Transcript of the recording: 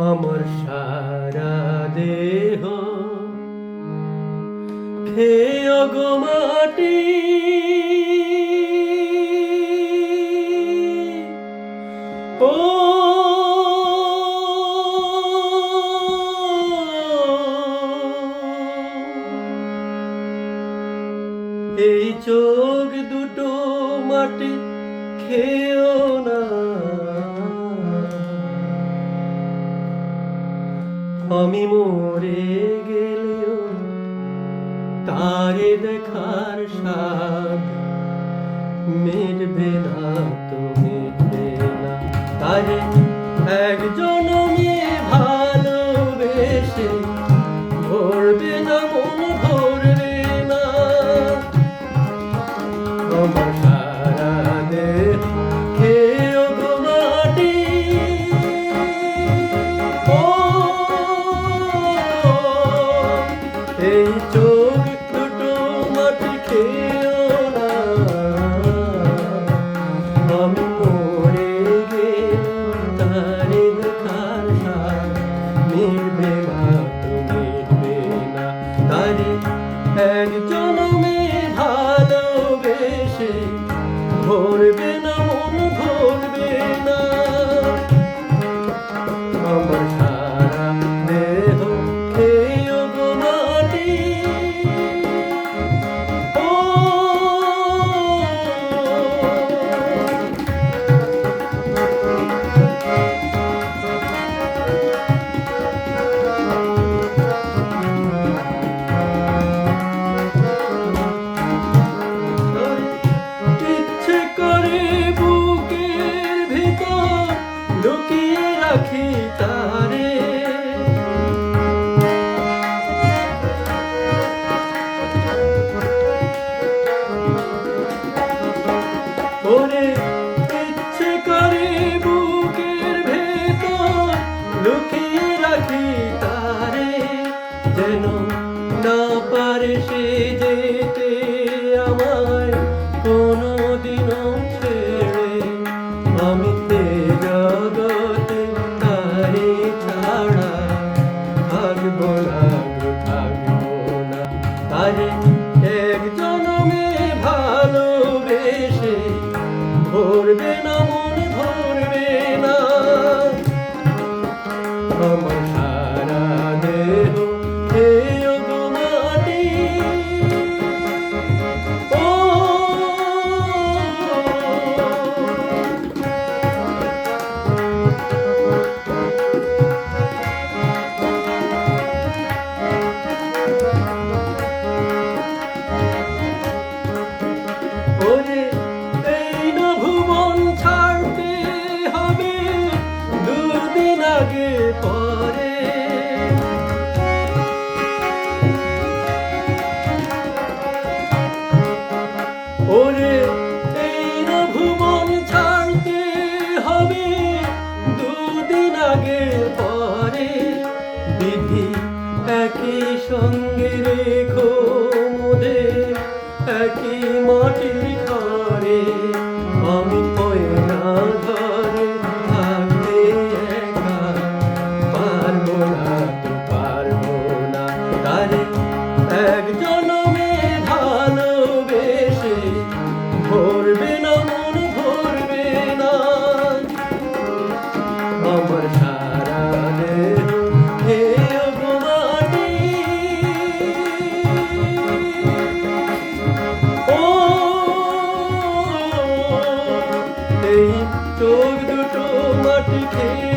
আমার সারা দেহ খেয়ে গো মাটি, ও এই চোখ দুটো মাটি খেয়েও না, আমি মরে গেলেও তারে দেখার স্বাদ মিটবে না, তো মিটবে না। তারে এক জনমে ভালোবেসে ভরবে না, মন ভরবে না। আমার সারা দেহ খেয়ে গো মাটি, এই চোখ দুটো মাটি খেয়েও না, আমি মরে গেলেও তারে দেখার স্বাদ মিটবে না, তো মিটবে না। তারে এক জনমে ভালোবেসে ভরবে না, মন ভরবে না। আমার সারা দেহ খেয়ে গো মাটি, ও ইচ্ছে করে বুকের ভিতর লুকিয়ে রাখি তারে, ওরে ইচ্ছে করে বুকের ভেতর লুকিয়ে রাখি তারে, যেন না পারে সে যেতে আমায় কোনোদিনও ছেড়ে। আমি তে জগতে তারে ছাড়া থাকবো না, থাকবো না। তারে এক জনমে ভালোবেসে ভরবে না, মন ভরবে না। আমার সারা দেহ খেয়ে গো মাটি, ও ওরে এই না ভুবন ছাড়তে হবে দুদিন আগে পরে, ওরে এই না ভুবন ছাড়তে হবে দুদিন আগে পরে। বিধি একই সঙ্গে রেখো মোদের একই মাটির ঘরে, আমি পয়না ধরে থাকতে একা পারবো না, তো পারবো না। তারে এক জনমে ভালোবেসে ভরবে না, মন ভরবে না। আমার সারা দেহ খেয়ে গো মাটি, ও এই চোখ দুটো মাটি খেয়ে